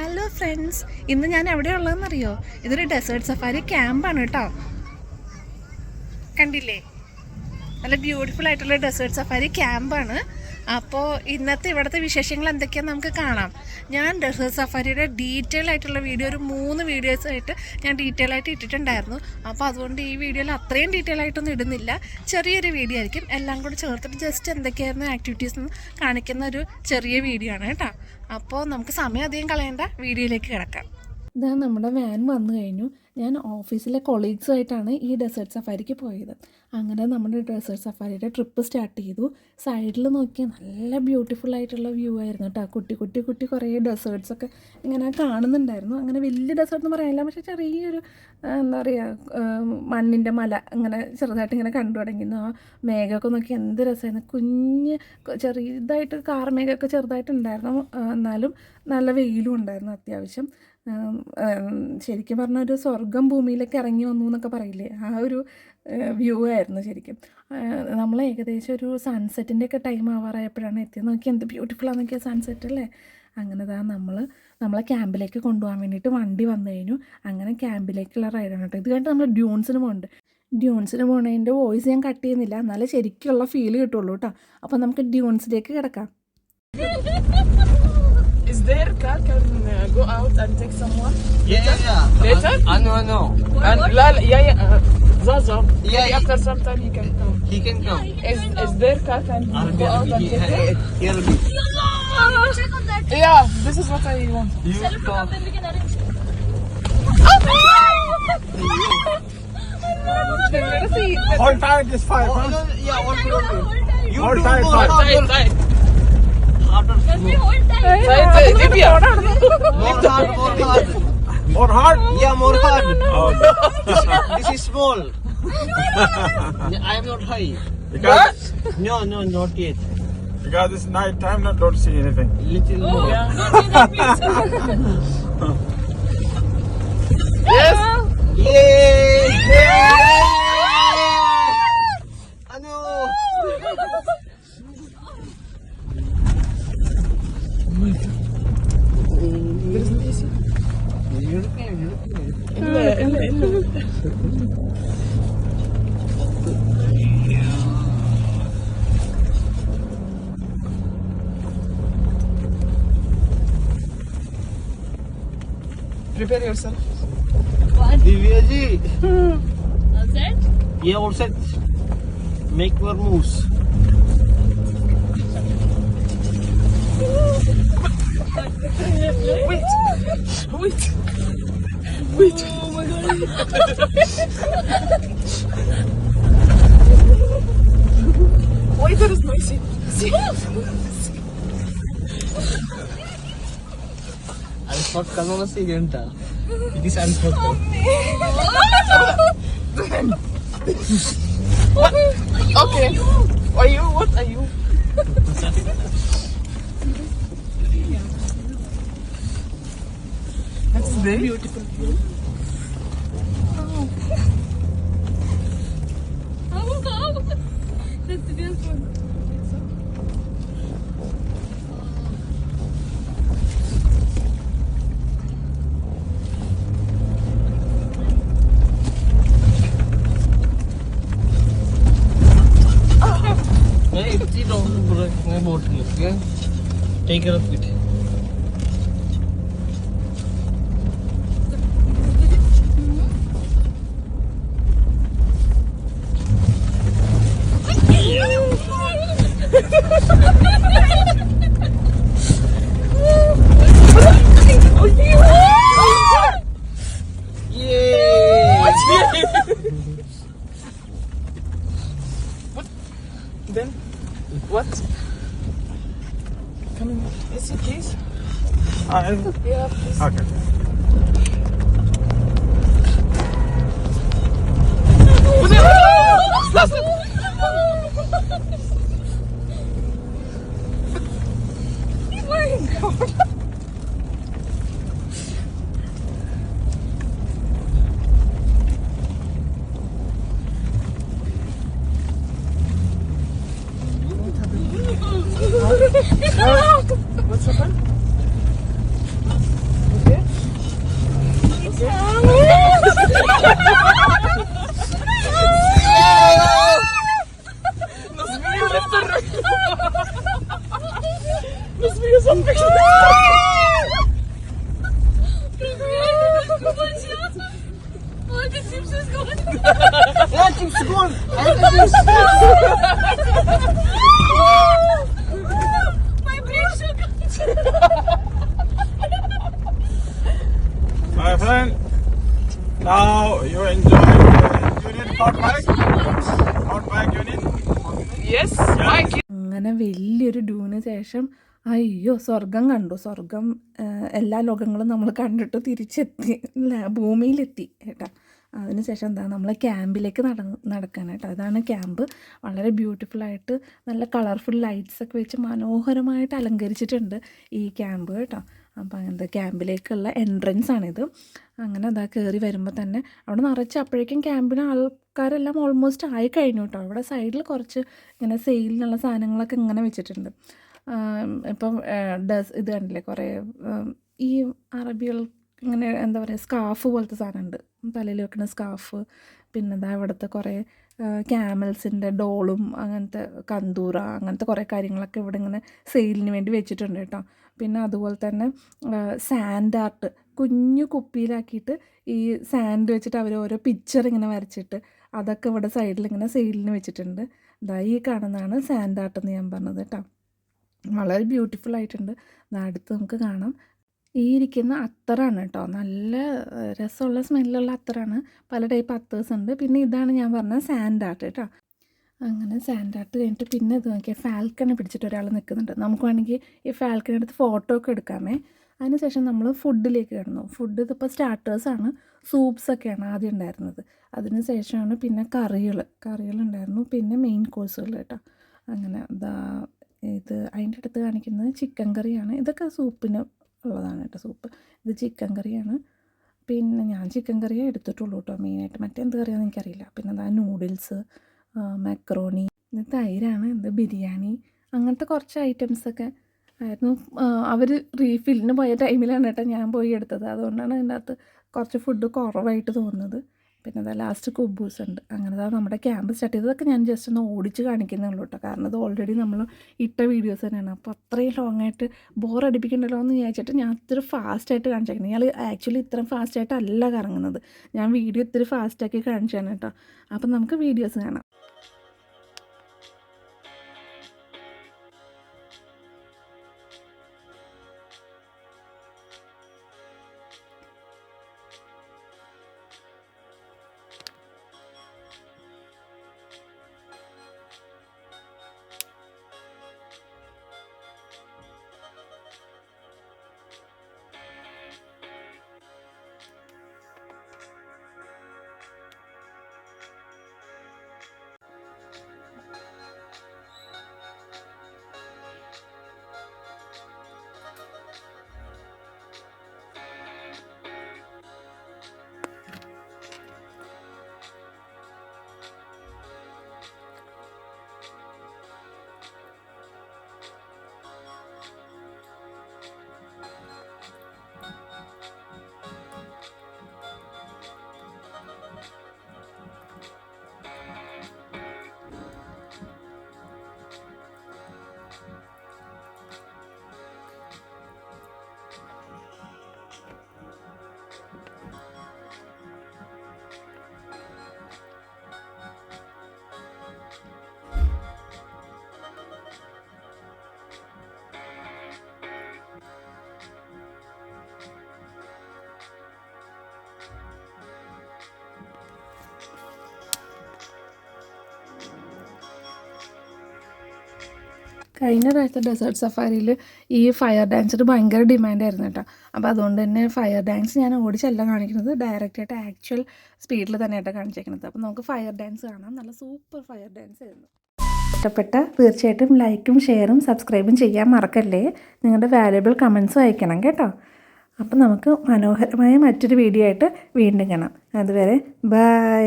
Hello friends, ഇന്ന് ഞാൻ എവിടെയുള്ളതെന്നറിയോ? ഇതൊരു ഡെസേർട്ട് സഫാരി ക്യാമ്പാണ് കേട്ടോ. കണ്ടില്ലേ, നല്ല ബ്യൂട്ടിഫുൾ ആയിട്ടുള്ള ഡെസേർട്ട് സഫാരി ക്യാമ്പാണ്. അപ്പോൾ ഇന്നത്തെ ഇവിടുത്തെ വിശേഷങ്ങൾ എന്തൊക്കെയാണെന്ന് നമുക്ക് കാണാം. ഞാൻ ഡെസേർട്ട് സഫാരിയുടെ ഡീറ്റെയിൽ ആയിട്ടുള്ള വീഡിയോ ഒരു 3 വീഡിയോസായിട്ട് ഞാൻ ഡീറ്റെയിൽ ആയിട്ട് ഇട്ടിട്ടുണ്ടായിരുന്നു. അപ്പോൾ അതുകൊണ്ട് ഈ വീഡിയോയിൽ അത്രയും ഡീറ്റെയിൽ ആയിട്ടൊന്നും ഇടുന്നില്ല, ചെറിയൊരു വീഡിയോ ആയിരിക്കും. എല്ലാം കൂടി ചേർത്തിട്ട് ജസ്റ്റ് എന്തൊക്കെയായിരുന്നു ആക്ടിവിറ്റീസ് എന്ന് കാണിക്കുന്ന ഒരു ചെറിയ വീഡിയോ ആണ് കേട്ടോ. അപ്പോൾ നമുക്ക് സമയം അധികം കളയേണ്ട, വീഡിയോയിലേക്ക് കിടക്കാം. ഇതാ നമ്മുടെ വാൻ വന്നു കഴിഞ്ഞു. ഞാൻ ഓഫീസിലെ കൊളീഗ്സുമായിട്ടാണ് ഈ ഡെസേർട്ട് സഫാരിക്ക് പോയത്. അങ്ങനെ നമ്മുടെ ഡെസേർട്ട് സഫാരിയുടെ ട്രിപ്പ് സ്റ്റാർട്ട് ചെയ്തു. സൈഡിൽ നോക്കിയാൽ നല്ല ബ്യൂട്ടിഫുൾ ആയിട്ടുള്ള വ്യൂ ആയിരുന്നു കേട്ടോ. കുട്ടി കുറേ ഡെസേർട്ട്സൊക്കെ ഇങ്ങനെ കാണുന്നുണ്ടായിരുന്നു. അങ്ങനെ വലിയ ഡെസേർട്ട് എന്ന് പറയാനില്ല, പക്ഷേ ചെറിയൊരു എന്താ പറയുക, മണ്ണിൻ്റെ മല അങ്ങനെ ചെറുതായിട്ട് ഇങ്ങനെ കണ്ടു തുടങ്ങിയിരുന്നു. ആ മേഘമൊക്കെ നോക്കി എന്ത് രസമായിരുന്നു. കുഞ്ഞ് ചെറിയതായിട്ട് കാർമേഘമൊക്കെ ചെറുതായിട്ടുണ്ടായിരുന്നു. എന്നാലും നല്ല വെയിലും ഉണ്ടായിരുന്നു അത്യാവശ്യം. ശരിക്കും പറഞ്ഞാൽ ഒരു സ്വർഗം ഭൂമിയിലേക്ക് ഇറങ്ങി വന്നു എന്നൊക്കെ പറയില്ലേ, ആ ഒരു വ്യൂ ആയിരുന്നു ശരിക്കും. നമ്മൾ ഏകദേശം ഒരു സൺസെറ്റിൻ്റെ ഒക്കെ ടൈം ആവാറായപ്പോഴാണ് എത്തിയത്. നോക്കി എന്ത് ബ്യൂട്ടിഫുള്ളാന്ന് നോക്കിയാൽ സൺസെറ്റ് അല്ലേ. അങ്ങനെ നമ്മളെ ക്യാമ്പിലേക്ക് കൊണ്ടുപോകാൻ വേണ്ടിയിട്ട് വണ്ടി വന്നു കഴിഞ്ഞു. അങ്ങനെ ക്യാമ്പിലേക്കുള്ള റൈഡാണ് കേട്ടോ. ഇത് കഴിഞ്ഞിട്ട് നമ്മൾ ഡ്യൂൺസിന് പോകുന്നുണ്ട്. ഡ്യൂൺസിന് പോകുന്നതിൻ്റെ വോയിസ് ഞാൻ കട്ട് ചെയ്യുന്നില്ല, എന്നാലേ ശരിക്കുള്ള ഫീൽ കിട്ടുള്ളൂ കേട്ടോ. അപ്പോൾ നമുക്ക് ഡ്യൂൺസിലേക്ക് കിടക്കാം. Is there car can go out and take someone? Yeah. Later? No. And Zaza. Yeah, After some time he can come. He can come. Is there car can go out and take him? Here be. Check on that. Yeah, this is what I want. You Tell him to come, then we can arrange. Hold tight, this fire. Oh, no, yeah, hold on. You Hold do tight, more. Tight. Let me hold tight. Divya. More hard. More hard? Yeah, more hard. Oh, This is small. I am not high. because, No, not yet. because it's night time, I don't see anything. Little more. Yes. Yay! Ano? Prepare yourself. Divya ji. That's it? Yeah, all set. Make your moves. Wait. Oh my god. Why there is noisy? Unspot ka na si Genta. It is unspot. Okay. Are you? What are you? That's very beautiful. That's beautiful. Hey, see don't break my bottle, okay? Take care of it. Then what? Come in. Easy, please. Yeah, please. Okay. What's happened? children. Now you enjoy. You need hot bag. Hot bag you need. Yes. Yeah. അങ്ങനെ വലിയൊരു ഡ്യൂവിന് ശേഷം അയ്യോ സ്വർഗം കണ്ടു. സ്വർഗം എല്ലാ ലോകങ്ങളും നമ്മൾ കണ്ടിട്ട് തിരിച്ചെത്തി, ഭൂമിയിലെത്തി കേട്ടോ. അതിനുശേഷം എന്താ നമ്മൾ ക്യാമ്പിലേക്ക് നടക്കാൻ കേട്ടോ. അതാണ് ക്യാമ്പ്. വളരെ ബ്യൂട്ടിഫുള്ളായിട്ട് നല്ല കളർഫുൾ ലൈറ്റ്സൊക്കെ വെച്ച് മനോഹരമായിട്ട് അലങ്കരിച്ചിട്ടുണ്ട് ഈ ക്യാമ്പ് കേട്ടോ. അപ്പോൾ അങ്ങനത്തെ ക്യാമ്പിലേക്കുള്ള എൻട്രൻസ് ആണിത്. അങ്ങനെ അതാ കയറി വരുമ്പോൾ തന്നെ അവിടെ നിറച്ച് അപ്പോഴേക്കും ക്യാമ്പിന് ആൾക്കാരെല്ലാം ഓൾമോസ്റ്റ് ആയി കഴിഞ്ഞു കേട്ടോ. അവിടെ സൈഡിൽ കുറച്ച് ഇങ്ങനെ സെയിലിനുള്ള സാധനങ്ങളൊക്കെ ഇങ്ങനെ വെച്ചിട്ടുണ്ട്. ഇപ്പം ഇത് കണ്ടില്ലേ, കുറേ ഈ അറബികൾ ഇങ്ങനെ എന്താ പറയുക, സ്കാർഫ് പോലത്തെ സാധനമുണ്ട്, തലയിൽ വെക്കുന്ന സ്കാർഫ്. പിന്നെ എന്താ ഇവിടുത്തെ കുറേ ക്യാമൽസിൻ്റെ ഡോളും അങ്ങനത്തെ കന്തൂറ അങ്ങനത്തെ കുറേ കാര്യങ്ങളൊക്കെ ഇവിടെ ഇങ്ങനെ സെയിലിന് വേണ്ടി വെച്ചിട്ടുണ്ട് കേട്ടോ. പിന്നെ അതുപോലെ തന്നെ സാൻഡ് ആർട്ട് കുഞ്ഞു കുപ്പിയിലാക്കിയിട്ട് ഈ സാൻഡ് വെച്ചിട്ട് അവർ ഓരോ പിക്ചർ ഇങ്ങനെ വരച്ചിട്ട് അതൊക്കെ ഇവിടെ സൈഡിൽ ഇങ്ങനെ സെയിലിന് വെച്ചിട്ടുണ്ട്. ഇതാ ഈ കാണുന്നതാണ് സാൻഡ് ആർട്ട് എന്ന് ഞാൻ പറഞ്ഞത് കേട്ടോ. വളരെ ബ്യൂട്ടിഫുൾ ആയിട്ടുണ്ട്. അടുത്ത് നമുക്ക് കാണാം. ഈ ഇരിക്കുന്ന അത്തറാണ് കേട്ടോ. നല്ല രസമുള്ള സ്മെല്ലുള്ള അത്തറാണ്. പല ടൈപ്പ് അത്തേഴ്സ് ഉണ്ട്. പിന്നെ ഇതാണ് ഞാൻ പറഞ്ഞ സാൻഡ് ആർട്ട് കേട്ടോ. അങ്ങനെ സാൻഡ് ആർട്ട് കഴിഞ്ഞിട്ട് പിന്നെ ഇത് നോക്കിയാൽ ഫാൽക്കനെ പിടിച്ചിട്ട് ഒരാൾ നിൽക്കുന്നുണ്ട്. നമുക്ക് വേണമെങ്കിൽ ഈ ഫാൽക്കനെ എടുത്ത് ഫോട്ടോ ഒക്കെ എടുക്കാമേ. അതിനുശേഷം നമ്മൾ ഫുഡിലേക്ക് കിടന്നു. ഫുഡ് ഇതിപ്പോൾ സ്റ്റാർട്ടേഴ്സാണ്, സൂപ്സൊക്കെയാണ് ആദ്യം ഉണ്ടായിരുന്നത്. അതിന് ശേഷമാണ് പിന്നെ കറികളുണ്ടായിരുന്നു, പിന്നെ മെയിൻ കോഴ്സുകൾ കേട്ടോ. അങ്ങനെ ഇത് അതിൻ്റെ അടുത്ത് കാണിക്കുന്നത് ചിക്കൻ കറിയാണ്. ഇതൊക്കെ സൂപ്പിന് ഉള്ളതാണ് കേട്ടോ. സൂപ്പ് ഇത് ചിക്കൻ കറിയാണ്. പിന്നെ ഞാൻ ചിക്കൻ കറിയേ എടുത്തിട്ടുള്ളൂ കേട്ടോ മെയിനായിട്ട്. മറ്റെന്ത് കറിയാണെന്ന് എനിക്കറിയില്ല. പിന്നെ നൂഡിൽസ്, മക്രോണി, ഇത് തൈരാണ്, ഇത് ബിരിയാണി, അങ്ങനത്തെ കുറച്ച് ഐറ്റംസൊക്കെ ആയിരുന്നു. അവർ റീഫില്ലിന് പോയ ടൈമിലാണ് കേട്ടോ ഞാൻ പോയി എടുത്തത്. അതുകൊണ്ടാണ് അതിൻ്റെ അകത്ത് കുറച്ച് ഫുഡ് കുറവായിട്ട് തോന്നുന്നത്. പിന്നെ അതാ ലാസ്റ്റ് കുബൂസ് ഉണ്ട്. അങ്ങനെ നമ്മുടെ ക്യാമ്പ് സ്റ്റാർട്ട് ചെയ്തതൊക്കെ ഞാൻ ജസ്റ്റ് ഒന്ന് ഓടിച്ച് കാണിക്കുന്നുള്ളൂ കേട്ടോ. കാരണം ഇത് ഓൾറെഡി നമ്മൾ ഇട്ട വീഡിയോസ് തന്നെയാണ്. അപ്പോൾ അത്രയും ലോങ് ആയിട്ട് ബോറടിപ്പിക്കണ്ടല്ലോ എന്ന് വിചാരിച്ചിട്ട് ഞാൻ ഇത്തിരി ഫാസ്റ്റായിട്ട് കാണിച്ചേക്കുന്നത്. ഞാൻ ആക്ച്വലി ഇത്രയും ഫാസ്റ്റായിട്ടല്ല കറങ്ങുന്നത്. ഞാൻ വീഡിയോ ഇത്തിരി ഫാസ്റ്റാക്കി കാണിച്ചാണ് കേട്ടോ. അപ്പം നമുക്ക് വീഡിയോസ് കാണാം. കഴിഞ്ഞ പ്രാവശ്യത്തെ ഡെസേർട്ട് സഫാരിയിൽ ഈ ഫയർ ഡാൻസിന് ഭയങ്കര ഡിമാൻഡായിരുന്നു കേട്ടോ. അപ്പോൾ അതുകൊണ്ട് തന്നെ ഫയർ ഡാൻസ് ഞാൻ ഓടിച്ചല്ല കാണിക്കുന്നത്, ഡയറക്റ്റായിട്ട് ആക്ച്വൽ സ്പീഡിൽ തന്നെയായിട്ട് കാണിച്ചേക്കുന്നത്. അപ്പോൾ നമുക്ക് ഫയർ ഡാൻസ് കാണാം. നല്ല സൂപ്പർ ഫയർ ഡാൻസ് ആയിരുന്നു. ഇഷ്ടപ്പെട്ട തീർച്ചയായിട്ടും ലൈക്കും ഷെയറും സബ്സ്ക്രൈബും ചെയ്യാൻ മറക്കല്ലേ. നിങ്ങളുടെ വാല്യുബിൾ കമൻസും അയക്കണം കേട്ടോ. അപ്പോൾ നമുക്ക് മനോഹരമായ മറ്റൊരു വീഡിയോ ആയിട്ട് വീണ്ടും കാണാം. അതുവരെ ബൈ.